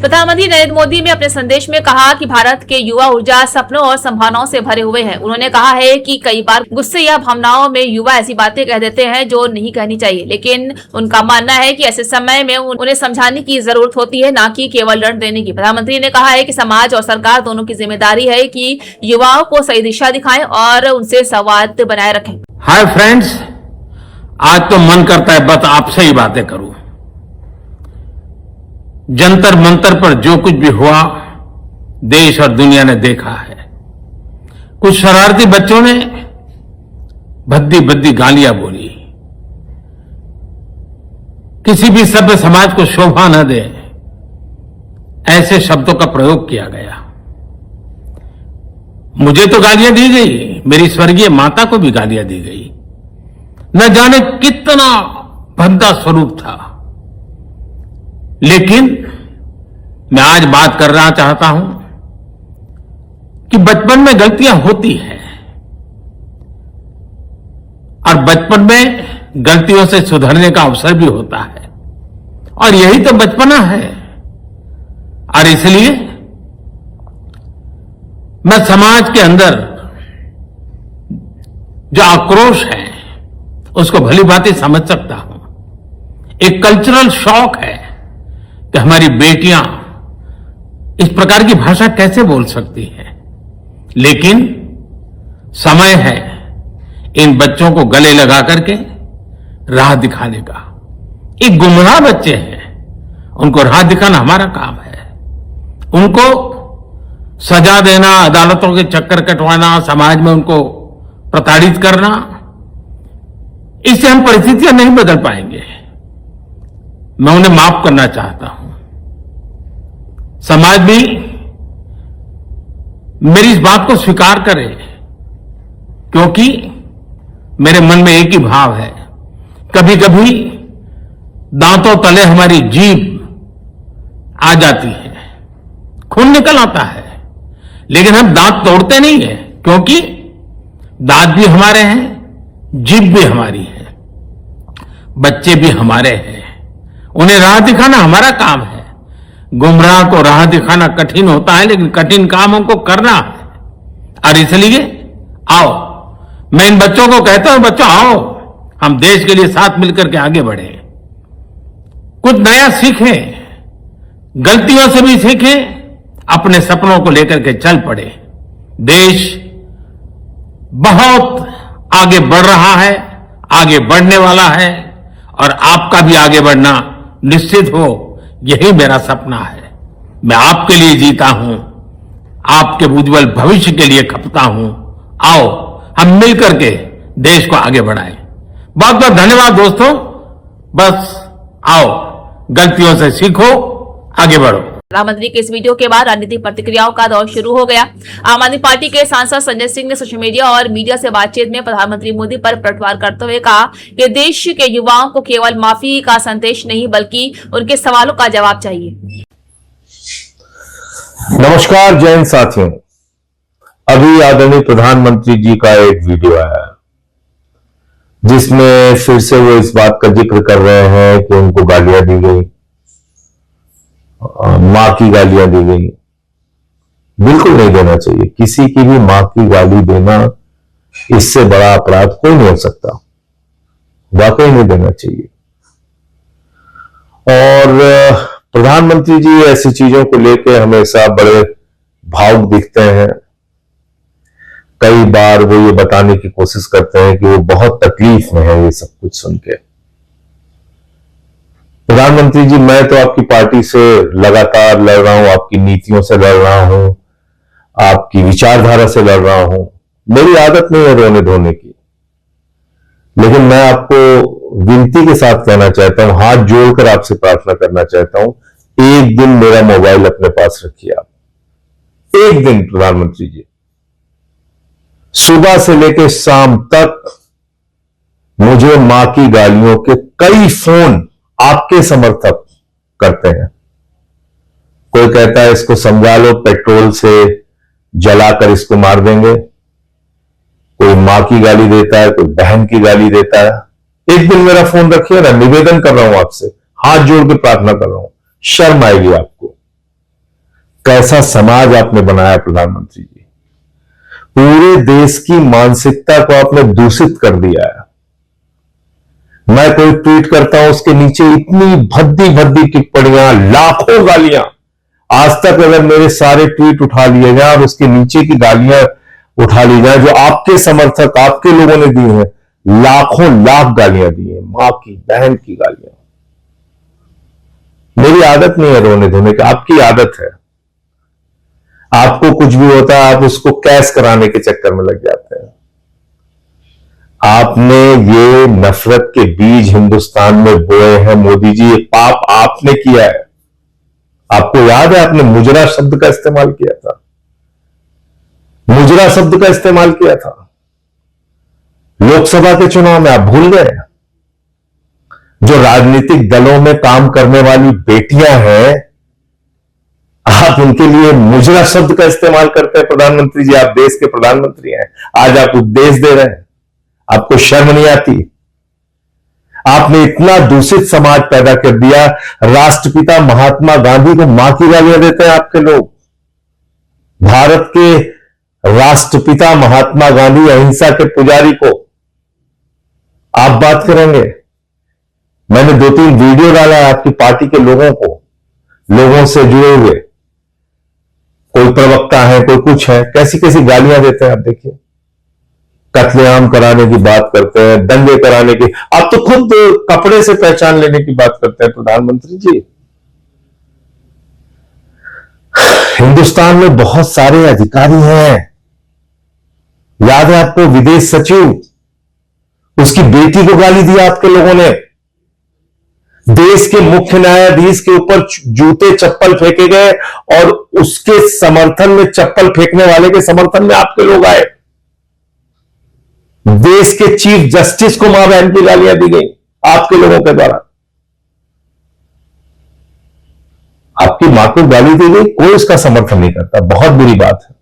प्रधानमंत्री नरेंद्र मोदी ने अपने संदेश में कहा कि भारत के युवा ऊर्जा, सपनों और संभावनाओं से भरे हुए हैं। उन्होंने कहा है कि कई बार गुस्से या भावनाओं में युवा ऐसी बातें कह देते हैं जो नहीं कहनी चाहिए, लेकिन उनका मानना है कि ऐसे समय में उन्हें समझाने की जरूरत होती है, न कि केवल दंड देने की। प्रधानमंत्री ने कहा है कि समाज और सरकार दोनों की जिम्मेदारी है कि युवाओं को सही दिशा दिखाएं और उनसे संवाद बनाए रखें। हाय फ्रेंड्स, आज तो मन करता है बस आपसे ही बातें करूं। जंतर मंतर पर जो कुछ भी हुआ देश और दुनिया ने देखा है। कुछ शरारती बच्चों ने भद्दी भद्दी गालियां बोली, किसी भी सभ्य समाज को शोभा न दे ऐसे शब्दों का प्रयोग किया गया। मुझे तो गालियां दी गई, मेरी स्वर्गीय माता को भी गालियां दी गई। न जाने कितना भद्दा स्वरूप था, लेकिन मैं आज बात करना चाहता हूं कि बचपन में गलतियां होती हैं और बचपन में गलतियों से सुधरने का अवसर भी होता है, और यही तो बचपना है। और इसलिए मैं समाज के अंदर जो आक्रोश है उसको भली भांति समझ सकता हूं। एक कल्चरल शॉक है कि हमारी बेटियां इस प्रकार की भाषा कैसे बोल सकती हैं, लेकिन समय है इन बच्चों को गले लगा करके राह दिखाने का। एक गुमराह बच्चे हैं, उनको राह दिखाना हमारा काम है। उनको सजा देना, अदालतों के चक्कर कटवाना, समाज में उनको प्रताड़ित करना, इससे हम परिस्थितियां नहीं बदल पाएंगे। मैं उन्हें माफ करना चाहता हूं। समाज भी मेरी इस बात को स्वीकार करे, क्योंकि मेरे मन में एक ही भाव है। कभी कभी दांतों तले हमारी जीभ आ जाती है, खून निकल आता है, लेकिन हम दांत तोड़ते नहीं है, क्योंकि दांत भी हमारे हैं, जीभ भी हमारी है, बच्चे भी हमारे हैं। उन्हें राह दिखाना हमारा काम है। गुमराह को राह दिखाना कठिन होता है, लेकिन कठिन काम हमको करना है। और इसलिए आओ, मैं इन बच्चों को कहता हूं, बच्चों आओ, हम देश के लिए साथ मिलकर के आगे बढ़े, कुछ नया सीखें, गलतियों से भी सीखें, अपने सपनों को लेकर के चल पड़े। देश बहुत आगे बढ़ रहा है, आगे बढ़ने वाला है, और आपका भी आगे बढ़ना निश्चित हो, यही मेरा सपना है। मैं आपके लिए जीता हूं, आपके उज्जवल भविष्य के लिए खपता हूं। आओ हम मिलकर के देश को आगे बढ़ाएं। बहुत बहुत धन्यवाद दोस्तों। बस आओ, गलतियों से सीखो, आगे बढ़ो। प्रधानमंत्री के इस वीडियो के बाद राजनीतिक प्रतिक्रियाओं का दौर शुरू हो गया। आम आदमी पार्टी के सांसद संजय सिंह ने सोशल मीडिया और मीडिया से बातचीत में प्रधानमंत्री मोदी पर पलटवार करते हुए कहा कि देश के युवाओं को केवल माफी का संदेश नहीं, बल्कि उनके सवालों का जवाब चाहिए। नमस्कार जय हिंद साथियों। अभी आदरणीय प्रधानमंत्री जी का एक वीडियो आया जिसमें फिर से वो इस बात का जिक्र कर रहे हैं कि उनको गालियां दी गई, मां की गालियां दी गई। बिल्कुल नहीं देना चाहिए। किसी की भी मां की गाली देना, इससे बड़ा अपराध कोई नहीं हो सकता। वाकई नहीं देना चाहिए। और प्रधानमंत्री जी ऐसी चीजों को लेकर हमेशा बड़े भावुक दिखते हैं। कई बार वो ये बताने की कोशिश करते हैं कि वो बहुत तकलीफ में है ये सब कुछ सुन के। प्रधानमंत्री जी, मैं तो आपकी पार्टी से लगातार लड़ रहा हूं, आपकी नीतियों से लड़ रहा हूं, आपकी विचारधारा से लड़ रहा हूं। मेरी आदत नहीं है रोने धोने की, लेकिन मैं आपको विनती के साथ कहना चाहता हूं, हाथ जोड़कर आपसे प्रार्थना करना चाहता हूं, एक दिन मेरा मोबाइल अपने पास रखिए आप। एक दिन प्रधानमंत्री जी, सुबह से लेकर शाम तक मुझे मां की गालियों के कई फोन आपके समर्थक करते हैं। कोई कहता है इसको समझा लो, पेट्रोल से जलाकर इसको मार देंगे। कोई मां की गाली देता है, कोई बहन की गाली देता है। एक दिन मेरा फोन रखिए ना, निवेदन कर रहा हूं आपसे, हाथ जोड़ के प्रार्थना कर रहा हूं, शर्म आएगी आपको। कैसा समाज आपने बनाया प्रधानमंत्री जी। पूरे देश की मानसिकता को आपने दूषित कर दिया है। मैं कोई ट्वीट करता हूं, उसके नीचे इतनी भद्दी भद्दी टिप्पणियां, लाखों गालियां। आज तक अगर मेरे सारे ट्वीट उठा लिए जाए और उसके नीचे की गालियां उठा ली जाए जो आपके समर्थक, आपके लोगों ने दी हैं, लाखों लाख गालियां दी हैं, मां की, बहन की गालियां। मेरी आदत नहीं है रोने धोने की, आपकी आदत है। आपको कुछ भी होता है आप उसको कैश कराने के चक्कर में लग जाते हैं। आपने ये नफरत के बीज हिंदुस्तान में बोए हैं मोदी जी, ये पाप आपने किया है। आपको याद है आपने मुजरा शब्द का इस्तेमाल किया था, मुजरा शब्द का इस्तेमाल किया था लोकसभा के चुनाव में, आप भूल गए। जो राजनीतिक दलों में काम करने वाली बेटियां हैं, आप उनके लिए मुजरा शब्द का इस्तेमाल करते हैं। प्रधानमंत्री जी, आप देश के प्रधानमंत्री हैं, आज आप उपदेश दे रहे हैं, आपको शर्म नहीं आती? आपने इतना दूषित समाज पैदा कर दिया। राष्ट्रपिता महात्मा गांधी को मां की गालियां देते हैं आपके लोग। भारत के राष्ट्रपिता महात्मा गांधी, अहिंसा के पुजारी को आप बात करेंगे। मैंने 2-3 वीडियो डाला है आपकी पार्टी के लोगों से जुड़े हुए, कोई प्रवक्ता है, कोई कुछ है, कैसी कैसी गालियां देते हैं आप देखिए। कत्लेआम कराने की बात करते हैं, दंगे कराने की, आप तो खुद कपड़े से पहचान लेने की बात करते हैं प्रधानमंत्री जी। हिंदुस्तान में बहुत सारे अधिकारी हैं, याद है आपको विदेश सचिव, उसकी बेटी को गाली दिया आपके लोगों ने। देश के मुख्य न्यायाधीश के ऊपर जूते चप्पल फेंके गए और उसके समर्थन में, चप्पल फेंकने वाले के समर्थन में आपके लोग आए। देश के चीफ जस्टिस को मां बहन की गालियां दी गई आपके लोगों के द्वारा। आपकी मां को गाली दी गई, कोई उसका समर्थन नहीं करता, बहुत बुरी बात है।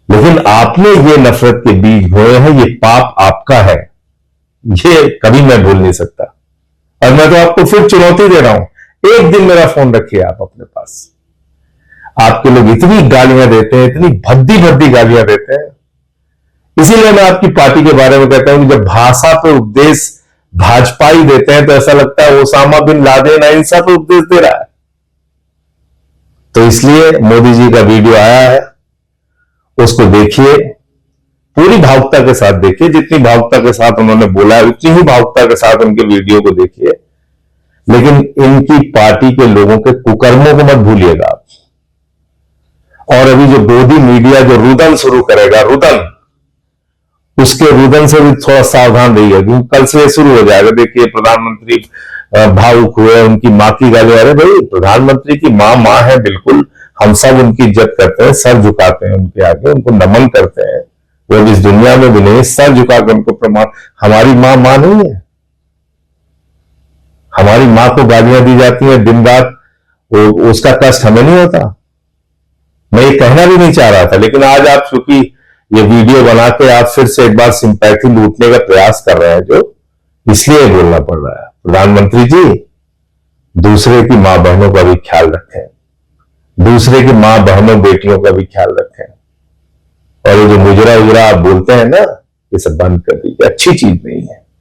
लेकिन आपने ये नफरत के बीज बोए हैं, ये पाप आपका है, ये कभी मैं भूल नहीं सकता। और मैं तो आपको फिर चुनौती दे रहा हूं, एक दिन मेरा फोन रखिए आप अपने पास। आपके लोग इतनी गालियां देते हैं, इतनी भद्दी भद्दी गालियां देते हैं। इसीलिए मैं आपकी पार्टी के बारे में कहता हूं कि जब भाषा पे उपदेश भाजपाई देते हैं तो ऐसा लगता है ओसामा बिन लादेन अहिंसा पे उपदेश दे रहा है। तो इसलिए मोदी जी का वीडियो आया है, उसको देखिए, पूरी भावुकता के साथ देखिए। जितनी भावुकता के साथ उन्होंने बोला है उतनी ही भावुकता के साथ उनके वीडियो को देखिए। लेकिन इनकी पार्टी के लोगों के कुकर्मों को मत भूलिएगा आप। और अभी जो गोदी मीडिया जो रुदन शुरू करेगा, रुदन, उसके रुदन से भी थोड़ा सावधान रहिए, क्योंकि कल से शुरू हो जाएगा। देखिए प्रधानमंत्री भावुक हुए, उनकी मां की गाली। अरे भाई, प्रधानमंत्री की मां है, बिल्कुल हम सब उनकी इज्जत करते हैं, सर झुकाते हैं उनके आगे, उनको नमन करते हैं। वो इस दुनिया में भी नहीं, सर झुकाकर उनको प्रमाण। हमारी मां नहीं है, हमारी मां को गालियां दी जाती हैं दिन रात, उसका कष्ट हमें नहीं होता। मैं ये कहना भी नहीं चाह रहा था, लेकिन आज आप चूंकि ये वीडियो बना के आप फिर से एक बार सिंपैथी लूटने का प्रयास कर रहे हैं, जो इसलिए बोलना पड़ रहा है। प्रधानमंत्री जी, दूसरे की मां बहनों का भी ख्याल रखें, दूसरे की मां बहनों बेटियों का भी ख्याल रखें। और ये जो मुजरा उजरा आप बोलते हैं ना, ये सब बंद कर दीजिए, अच्छी चीज नहीं है।